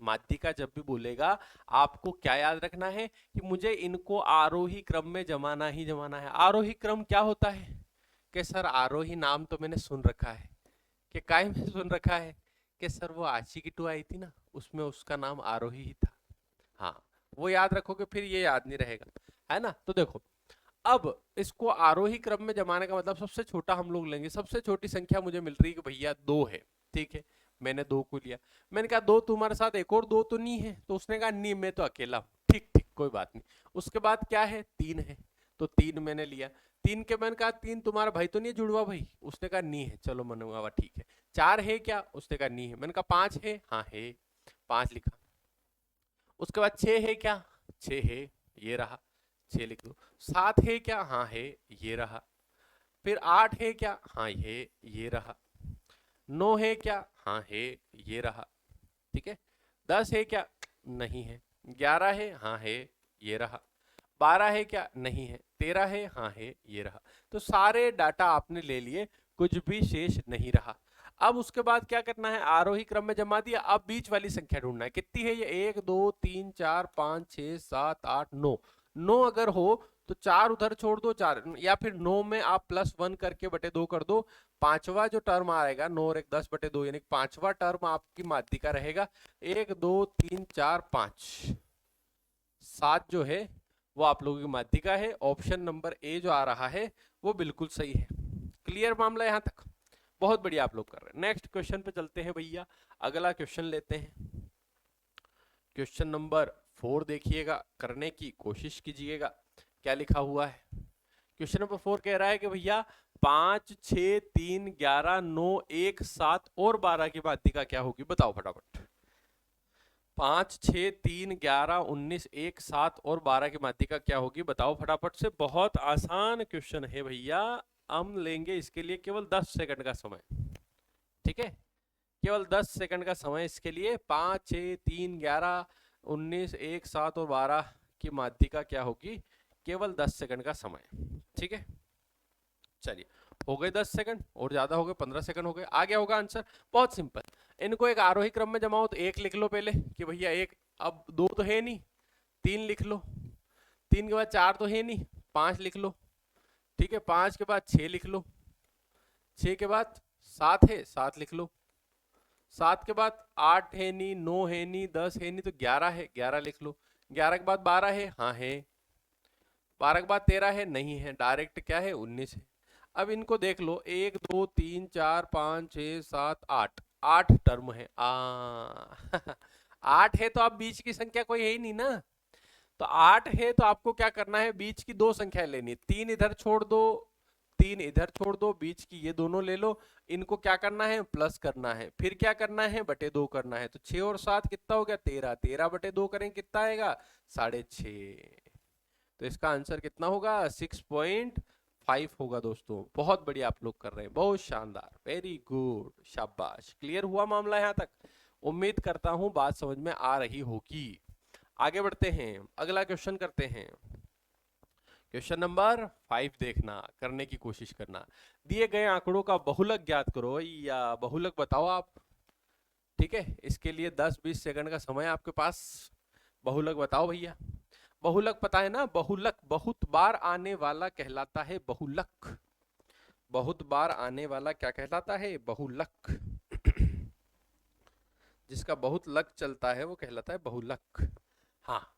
माध्यिका जब भी बोलेगा आपको क्या याद रखना है कि मुझे इनको आरोही क्रम में जमाना ही जमाना है। आरोही क्रम क्या होता है कि सर आरोही नाम तो मैंने सुन रखा है, कि काय में सुन रखा है, कि सर वो आशिकी 2 आई थी ना, उसमें उसका नाम आरोही ही था। हाँ, वो याद रखोगे फिर ये याद नहीं रहेगा, है ना। तो देखो, अब इसको आरोही क्रम में जमाने का मतलब सबसे छोटा हम लोग लेंगे। सबसे छोटी संख्या मुझे मिल रही है कि भैया 2 है, ठीक है, मैंने 2 को लिया। मैंने कहा 2 तुम्हारे साथ एक और 2 तो नहीं है, तो उसने कहा नहीं मैं तो अकेला हूं। ठीक ठीक, कोई बात नहीं। उसके बाद क्या है, 3 है, तो 3 मैंने लिया। 3 के मैंने कहा 3 तुम्हारा भाई तो नहीं है जुड़वा भाई, उसने कहा नहीं है, चलो मनवा ठीक है। 4 है क्या, उसने कहा नहीं है। मैंने कहा 5 है, हाँ है, 5 लिखा। उसके बाद 6 है क्या, 6 है, ये रहा, 6 लिख लो। 7 है क्या, हाँ है, ये रहा। फिर 8 है क्या, हाँ है, ये रहा। 9 है क्या, हाँ है, ये रहा। ठीक है, 10 है क्या, नहीं है। 11 है, हाँ है, ये रहा। 12 है क्या, नहीं है। 13 है, हाँ है, ये रहा। तो सारे डाटा आपने ले लिए, कुछ भी शेष नहीं रहा। अब उसके बाद क्या करना है, आरोही क्रम में जमा दिया। अब बीच वाली संख्या ढूंढना है, कितनी है ये, 1 2 3 4 5 6 7 8 9। 9 अगर हो तो 4 उधर छोड़ दो, 4, या फिर 9 में आप +1 करके बटे 2 कर दो। पांचवा जो टर्म आएगा 9 और 1 10 बटे 2, यानी पांचवा टर्म आपकी माध्यिका रहेगा। 1 2 3 4 5 7 जो है वो आप लोगों की माध्यिका है। ऑप्शन नंबर ए जो आ रहा है वो बिल्कुल सही है। क्लियर मामला यहां तक, बहुत बढ़िया आप लोग कर रहे हैं। नेक्स्ट क्वेश्चन पे चलते हैं भैया, अगला क्वेश्चन लेते हैं। क्वेश्चन नंबर 4 देखिएगा, करने की कोशिश कीजिएगा क्या लिखा हुआ है। क्वेश्चन नंबर 4 कह रहा है कि भैया 5 6 3 11 9 1 7 और 12 की माध्यिका क्या होगी, बताओ फटाफट। 5 6 3 11 19 1 7 और 12 की माध्यिका क्या होगी, बताओ फटाफट से। बहुत आसान क्वेश्चन है भैया, हम लेंगे इसके लिए केवल 10 सेकंड का समय। ठीक है, केवल 10 सेकंड का समय इसके लिए। 5 6 3 11 19 1 7 और 12 की माध्यिका क्या होगी, केवल 10 सेकंड का समय। ठीक है, चलिए हो गए 10 सेकंड, और ज्यादा हो गए, 15 सेकंड हो गए, आ गया होगा आंसर। बहुत सिंपल, इनको एक आरोही क्रम में जमाओ तो 1 लिख लो पहले कि भैया 1। अब 2 तो है नहीं, 3 लिख लो। 3 के बाद 4 तो है नहीं, 5 लिख लो। ठीक है, 5 के बाद 6 लिख लो। 6 के बाद 7 है, 7 लिख लो। 7 के बाद 8 है नहीं, 9 है नहीं, 10 है नहीं, तो 11 है, 11 लिख लो। 11 के बाद 12 है, हाँ है। 12 के बाद 13 है, नहीं है, डायरेक्ट क्या है, 19 है। अब इनको देख लो, 1 2 3 4 5 6 7 8, 8 टर्म है। 8 है तो आप बीच की संख्या कोई है ही नहीं ना, तो 8 है तो आपको क्या करना है, बीच की 2 संख्या लेनी है। 3 इधर छोड़ दो, 3 इधर छोड़ दो, बीच की ये दोनों ले लो। इनको क्या करना है, प्लस करना है। फिर क्या करना है, बटे 2 करना है। तो 6 और 7 कितना हो गया, 13। 13 बटे 2 करें कितना आएगा, 6.5। तो इसका आंसर कितना होगा, 6.5 होगा दोस्तों। बहुत बढ़िया आप लोग कर रहे हैं, बहुत शानदार, वेरी गुड, शाबाश। क्लियर हुआ मामला यहां तक, उम्मीद करता हूं बात समझ में आ रही होगी। आगे बढ़ते हैं, अगला क्वेश्चन करते हैं। क्वेश्चन नंबर 5 देखना, करने की कोशिश करना। दिए गए आंकड़ों का बहुलक ज्ञात करो, या बहुलक बताओ आप। ठीक है, इसके लिए 10-20 सेकंड का समय आपके पास। बहुलक बताओ भैया। बहुलक पता है ना, बहुलक बहुत बार आने वाला कहलाता है बहुलक। बहुत बार आने वाला क्या कहलाता है? बहुलक। जिसका बहुत लक चलता है वो कहलाता है बहुलक। हाँ,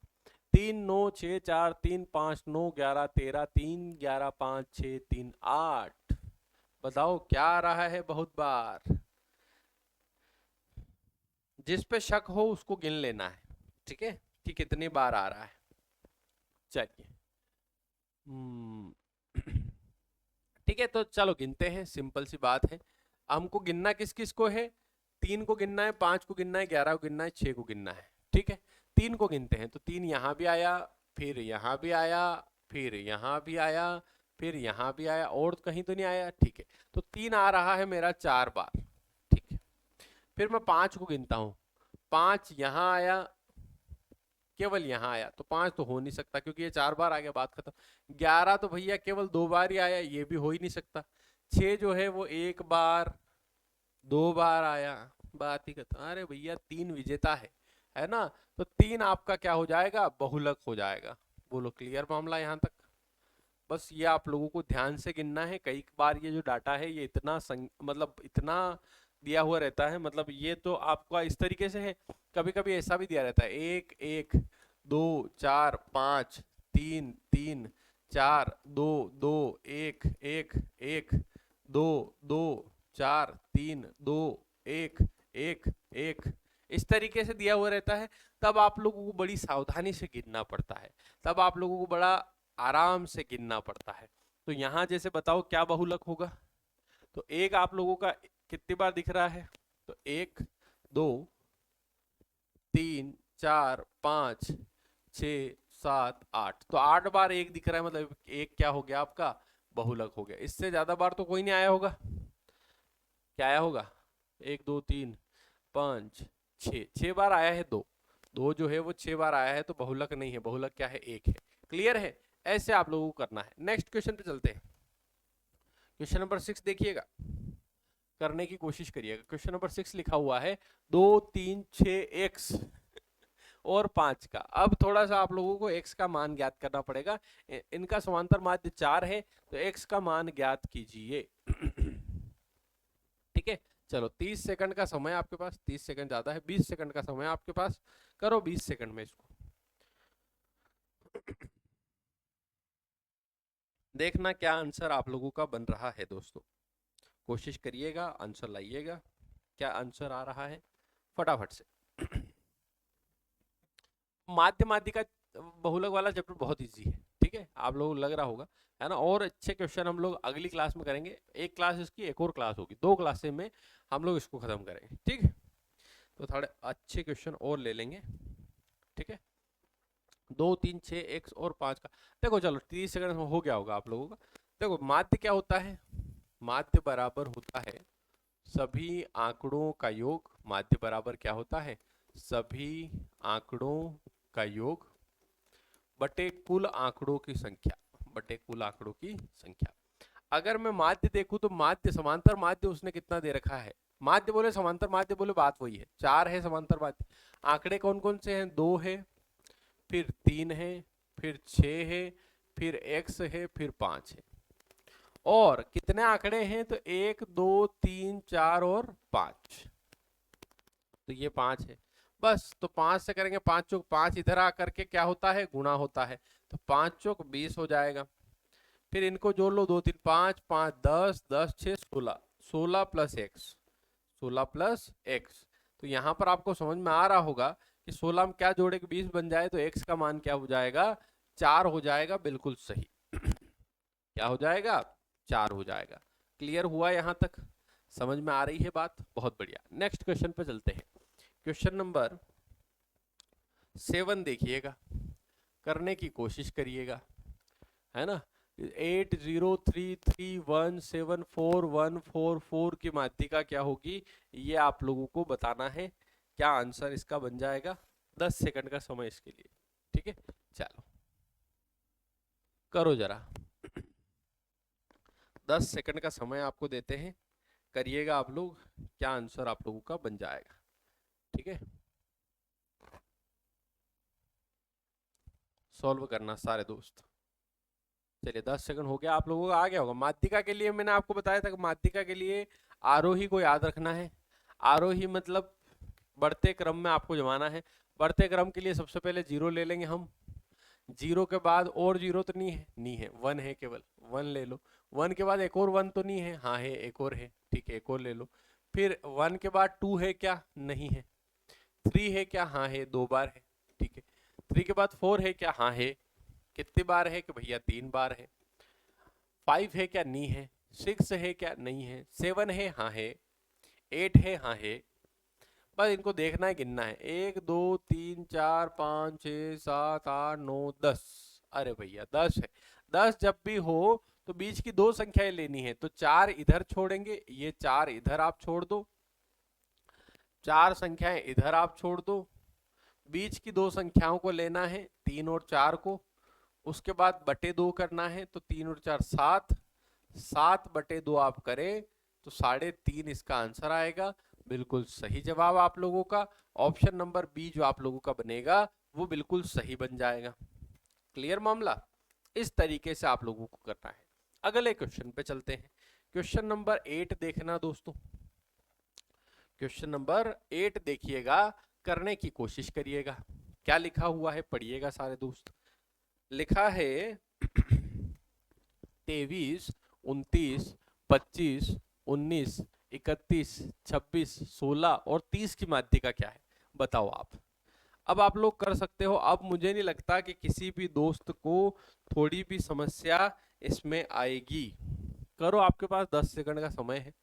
3 9 6 4 3 5 9 11 13 3 11 5 6 3 8। बताओ क्या आ रहा है बहुत बार? जिस पे शक हो उसको गिन लेना है, ठीक है, कि कितनी बार आ रहा है। चलिए, ठीक है, तो चलो गिनते हैं, सिंपल सी बात है। हमको गिनना किस किस को है? 3 को गिनना है, 5 को गिनना है, 11 को गिनना है, 6 को गिनना है। ठीक है, 3 को गिनते हैं, तो 3 यहाँ भी आया, फिर यहाँ भी आया, फिर यहाँ भी आया, फिर यहाँ भी आया, और कहीं तो नहीं आया। ठीक है, तो 3 आ रहा है मेरा 4 बार। ठीक है, फिर मैं 5 को गिनता हूँ। 5 यहाँ आया, केवल यहाँ आया, तो 5 तो हो नहीं सकता क्योंकि ये 4 बार आ गया, बात खत्म। 11 तो भैया केवल 2 बार ही आया, ये भी हो ही नहीं सकता। 6 जो है वो 1 बार 2 बार आया, बात ही खत्म। अरे भैया 3 विजेता है ना? तो 3 आपका क्या हो जाएगा? बहुलक हो जाएगा। बोलो क्लियर मामला यहाँ तक? बस ये आप लोगों को ध्यान से गिनना है। कई बार ये जो डाटा है ये इतना मतलब इतना दिया हुआ रहता है, मतलब ये तो आपका इस तरीके से है। कभी कभी ऐसा भी दिया रहता है, 1 1 2 4 5 3 3 4 2 2 1 1 1 2 2 4 3 2 1 1 1, इस तरीके से दिया हुआ रहता है। तब आप लोगों को बड़ी सावधानी से गिनना पड़ता है, तब आप लोगों को बड़ा आराम से गिनना पड़ता है। तो यहाँ जैसे बताओ क्या बहुलक होगा? तो 1 आप लोगों का कितनी बार दिख रहा है? तो 1 2 3 4 5 6 7 8, तो 8 बार 1 दिख रहा है, मतलब 1 क्या हो गया आपका? बहुलक हो गया। इससे ज्यादा बार तो कोई नहीं आया होगा। क्या आया होगा? 1 2 3 5 6, 6 बार आया है। 2 2 जो है वो 6 बार आया है, तो बहुलक नहीं है। बहुलक क्या है? 1 है। क्लियर है? ऐसे आप लोगों को करना है। नेक्स्ट क्वेश्चन पे चलते हैं। क्वेश्चन नंबर 6 देखिएगा, करने की कोशिश करिएगा। क्वेश्चन नंबर 6 लिखा हुआ है 2 3 6 x और 5 का। अब थोड़ा सा आप लोगों को x का मान ज्ञात करना पड़ेगा। इनका समांतर माध्य 4 है, तो x का मान ज्ञात कीजिए। ठीक है, चलो 30 सेकंड का समय आपके पास। 30 सेकंड ज्यादा है, 20 सेकंड का समय आपके पास। करो 20 सेकंड में इसको। देखना क्या आंसर आप लोगों का बन रहा है दोस्तों। कोशिश करिएगा, आंसर लाइएगा। क्या आंसर आ रहा है फटाफट से। माध्य माध्य का बहुलक वाला चैप्टर बहुत इजी है, ठीक है, आप लोगों को लग रहा होगा, है ना? और अच्छे क्वेश्चन हम लोग अगली क्लास में करेंगे। एक क्लास इसकी, एक और क्लास होगी, 2 क्लासेस में हम लोग इसको खत्म करेंगे। ठीक है, तो थोड़े अच्छे क्वेश्चन और ले लेंगे। ठीक है, 2 3 6 x और 5 का। देखो चलो 30 सेकंड में हो गया होगा आप लोगों का। देखो माध्य क्या होता है? माध्य बराबर होता है सभी आंकड़ों का योग। माध्य बराबर क्या होता है? सभी आंकड़ों का योग बटे कुल आंकड़ों की संख्या, बटे कुल आंकड़ों की संख्या। अगर मैं माध्य देखूं तो माध्य, समांतर माध्य उसने कितना दे रखा है? माध्य बोले समांतर माध्य बोले, बात वही है। 4 है समांतर माध्य। आंकड़े कौन कौन से हैं? 2 है, फिर 3 है, फिर 6 है, फिर x है, फिर 5 है। और कितने आंकड़े हैं? तो 1 2 3 4 और 5, तो ये 5 है। बस, तो 5 से करेंगे 5 चौक 5, इधर आकर के क्या होता है? गुणा होता है, तो 5 चौक 20 हो जाएगा। फिर इनको जोड़ लो, 2 3 5 5 10 10 6 16, 16 प्लस x, 16 प्लस x। तो यहाँ पर आपको समझ में आ रहा होगा कि 16 में क्या जोड़े कि 20 बन जाए, तो x का मान क्या हो जाएगा? 4 हो जाएगा। बिल्कुल सही। क्या हो जाएगा? 4 हो जाएगा। क्लियर हुआ यहाँ तक? समझ में आ रही है बात? बहुत बढ़िया। नेक्स्ट क्वेश्चन पे चलते हैं। क्वेश्चन नंबर 7 देखिएगा, करने की कोशिश करिएगा, है ना? 8033174144 की माध्यिका क्या होगी, ये आप लोगों को बताना है। क्या आंसर इसका बन जाएगा? 10 सेकंड का समय इसके लिए। ठीक है, चलो करो जरा। 10 सेकंड का समय आपको देते हैं, करिएगा आप लोग, क्या आंसर आप लोगों का बन जाएगा। ठीक है, सॉल्व करना सारे दोस्त। चलिए 10 सेकंड हो गया, आप लोगों का आ गया होगा। माध्यिका के लिए मैंने आपको बताया था कि माध्यिका के लिए आरोही को याद रखना है। आरोही मतलब बढ़ते क्रम में आपको जमाना है। बढ़ते क्रम के लिए सबसे पहले 0 ले लेंगे हम। 0 के बाद और 0 तो नहीं है, नहीं है, 1 है, केवल 1 ले लो। 1 के बाद एक और 1 तो नहीं है, हाँ है, एक और है, ठीक है, एक और ले लो। फिर 1 के बाद 2 है क्या, नहीं है। 3 है क्या, हाँ है, 2 बार है, ठीक है। 3 के बाद 4 है क्या, हाँ है, कितनी बार है कि भैया 3 बार है। 5 है क्या, नहीं है। 6 है क्या, नहीं है। 7 है, हाँ है। 8 है, हाँ है। बस इनको देखना है, गिनना है। 1 2 3 4 5 6 7 8 9 10। अरे भैया 10 है। 10 जब भी हो तो बीच की दो संख्याएं लेनी है, तो 4 इधर छोड़ेंगे, ये 4 इधर आप छोड़ दो, 4 संख्याएं इधर आप छोड़ दो। बीच की दो संख्याओं को लेना है, 3 और 4 को। उसके बाद बटे 2 करना है, तो 3 और 4 7, 7 बटे 2 आप करें तो 3.5 इसका आंसर आएगा। बिल्कुल सही जवाब आप लोगों का। ऑप्शन नंबर बी जो आप लोगों का बनेगा वो बिल्कुल सही बन जाएगा। क्लियर मामला? इस तरीके से आप लोगों को करना है। अगले क्वेश्चन पे चलते हैं। क्वेश्चन नंबर 8 देखना दोस्तों। क्वेश्चन नंबर 8 देखिएगा, करने की कोशिश करिएगा। क्या लिखा हुआ है पढ़िएगा सारे दोस्त। लिखा है 23, 29, 25, 19, 31, 26, 16 और 30 की माध्यिका क्या है, बताओ आप। अब आप लोग कर सकते हो। अब मुझे नहीं लगता कि किसी भी दोस्त को थोड़ी भी समस्या इसमें आएगी। करो, आपके पास 10 सेकंड का समय है।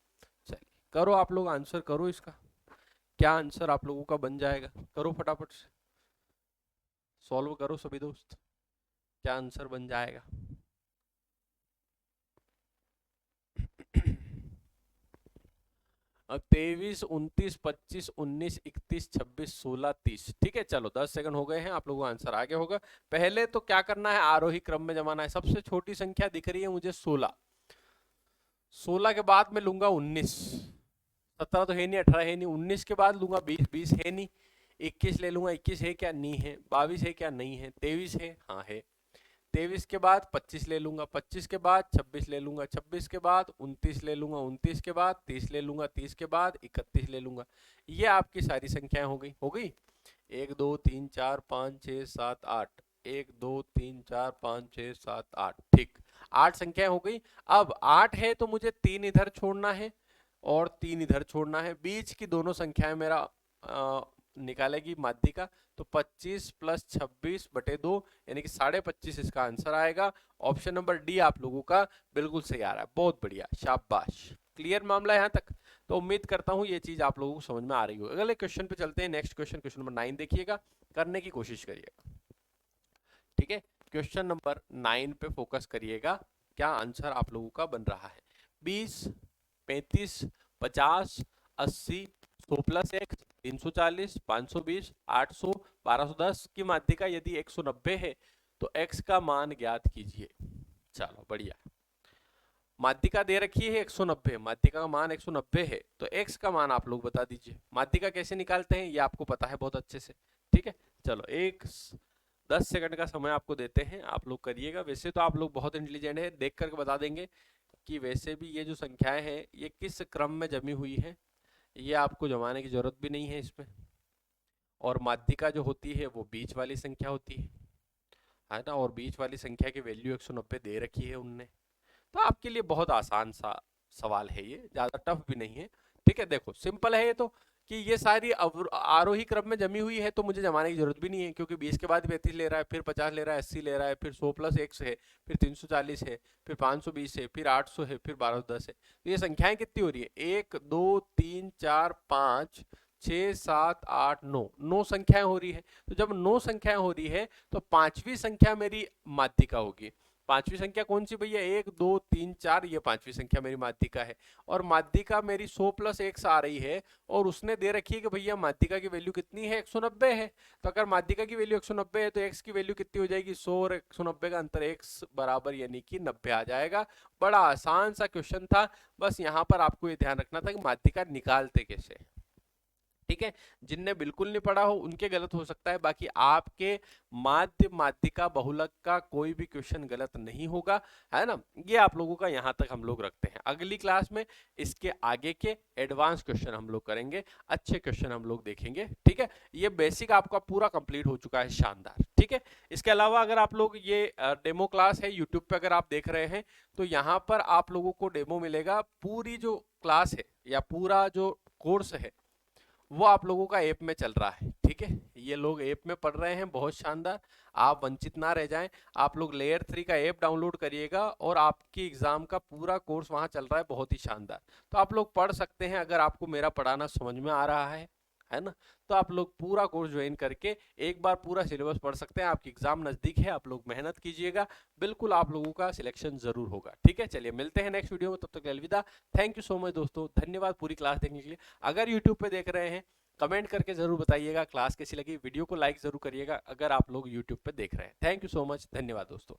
चलिए करो, आप लोग आंसर करो इसका। क्या आंसर आप लोगों का बन जाएगा, करो फटाफट से, सॉल्व करो सभी दोस्त। क्या आंसर बन जाएगा? 23, 29, 25, 19, 31, 26, 16, 30। ठीक है, चलो 10 सेकंड हो गए हैं, आप लोगों का आंसर आ गया होगा। पहले तो क्या करना है, आरोही क्रम में जमाना है। सबसे छोटी संख्या दिख रही है मुझे 16। 16 के बाद मैं लूंगा 19। 17 तो है नहीं, 18 है नहीं। 19 के बाद लूंगा 20, 20 है नहीं। 21 ले लूंगा, 21 है क्या, नहीं है। 22 है क्या, नहीं है। 23 है, हाँ है। 23 के बाद 25 ले लूंगा, 25 के बाद 26 ले लूंगा, 26 के बाद 29 ले लूंगा, 29 के बाद 30 ले लूंगा, 30 के बाद 31 ले लूंगा। ये आपकी सारी संख्याएं हो गई, हो गई। 1 2 3 4 5 6 7 8, 1 2 3 4 5 6 7 8, ठीक, 8 संख्याएं हो गई। अब 8 है तो मुझे 3 इधर छोड़ना है और 3 इधर छोड़ना है। बीच की दोनों संख्याएं मेरा निकालेगी माध्यिका, तो 25 प्लस 26 बटे 2 यानी कि 25.5 इसका आंसर आएगा। ऑप्शन नंबर डी आप लोगों का बिल्कुल सही आ रहा है, बहुत बढ़िया, शाबाश। क्लियर मामला यहाँ तक? तो उम्मीद करता हूँ ये चीज आप लोगों को समझ में आ रही हो। अगले क्वेश्चन पे चलते हैं। नेक्स्ट क्वेश्चन, क्वेश्चन नंबर 9 देखिएगा, करने की कोशिश करिएगा। ठीक है, क्वेश्चन नंबर 9 पे फोकस करिएगा। क्या आंसर आप लोगों का बन रहा है? 20, 35, 50, 80, 100 प्लस एक्स, 340, 520, 800, 1210 की माध्यिका यदि 190 है तो x का मान ज्ञात कीजिए। चलो बढ़िया। माध्यिका दे रखी है 190, माध्यिका का मान 190 है, तो x का मान आप लोग बता दीजिए। माध्यिका कैसे निकालते हैं ये आपको पता है बहुत अच्छे से। ठीक है, चलो 10 सेकंड का समय आपको देते हैं, आप लोग करिएगा। वैसे तो आप लोग बहुत इंटेलिजेंट है, देख करके बता देंगे कि वैसे भी ये जो संख्याएं हैं ये किस क्रम में जमी हुई है, ये आपको जमाने की जरूरत भी नहीं है इसमें। और माध्यिका जो होती है वो बीच वाली संख्या होती है ना, और बीच वाली संख्या की वैल्यू 190 दे रखी है उनने। तो आपके लिए बहुत आसान सा सवाल है ये, ज्यादा टफ भी नहीं है। ठीक है, देखो सिंपल है ये तो, कि ये सारी आरोही क्रम में जमी हुई है तो मुझे जमाने की जरूरत भी नहीं है, क्योंकि 20 के बाद 35 ले रहा है, फिर 50 ले रहा है, 80 ले रहा है, फिर 100 प्लस एक्स है, फिर 340 है, फिर 520 है, फिर 800 है, फिर 1210 है। तो ये संख्याएं कितनी हो रही है? 1 2 3 4 5 6 7 8 9, 9 संख्याएं हो रही है। तो जब 9 संख्याएं हो रही है तो 5वीं संख्या मेरी माध्यिका होगी। पांचवी संख्या कौन सी भैया, 1 2 3 4, ये पांचवी संख्या मेरी माध्यिका है। और माध्यिका मेरी 100 + x आ रही है और उसने दे रखी है कि भैया माध्यिका की वैल्यू कितनी है, 190 है। तो अगर माध्यिका की वैल्यू 190 है तो x की वैल्यू कितनी हो जाएगी, 100 और 190 का अंतर x बराबर यानी कि 90 आ जाएगा। बड़ा आसान सा क्वेश्चन था, बस यहाँ पर आपको ये ध्यान रखना था कि माध्यिका निकालते कैसे। ठीक है, जिनने बिल्कुल नहीं पढ़ा हो उनके गलत हो सकता है, बाकी आपके माध्य माध्यिका बहुलक का कोई भी क्वेश्चन गलत नहीं होगा, है ना। ये आप लोगों का यहाँ तक हम लोग रखते हैं। अगली क्लास में इसके आगे के एडवांस क्वेश्चन हम लोग करेंगे, अच्छे क्वेश्चन हम लोग देखेंगे। ठीक है, ये बेसिक आपका पूरा कंप्लीट हो चुका है, शानदार। ठीक है, इसके अलावा अगर आप लोग ये डेमो क्लास है यूट्यूब पे अगर आप देख रहे हैं तो यहाँ पर आप लोगों को डेमो मिलेगा। पूरी जो क्लास है या पूरा जो कोर्स है वो आप लोगों का ऐप में चल रहा है। ठीक है, ये लोग ऐप में पढ़ रहे हैं, बहुत शानदार। आप वंचित ना रह जाएं, आप लोग लेयर 3 का ऐप डाउनलोड करिएगा और आपकी एग्जाम का पूरा कोर्स वहां चल रहा है, बहुत ही शानदार। तो आप लोग पढ़ सकते हैं, अगर आपको मेरा पढ़ाना समझ में आ रहा है ना, तो आप लोग पूरा कोर्स ज्वाइन करके एक बार पूरा सिलेबस पढ़ सकते हैं। आपकी एग्जाम नजदीक है, आप लोग मेहनत कीजिएगा, बिल्कुल आप लोगों का सिलेक्शन जरूर होगा। ठीक है, चलिए मिलते हैं नेक्स्ट वीडियो में, तब तक अलविदा। थैंक यू सो मच दोस्तों, धन्यवाद पूरी क्लास देखने के लिए। अगर यूट्यूब पे देख रहे हैं कमेंट करके जरूर बताइएगा क्लास कैसी लगी, वीडियो को लाइक जरूर करिएगा अगर आप लोग यूट्यूब पे देख रहे हैं। थैंक यू सो मच, धन्यवाद दोस्तों।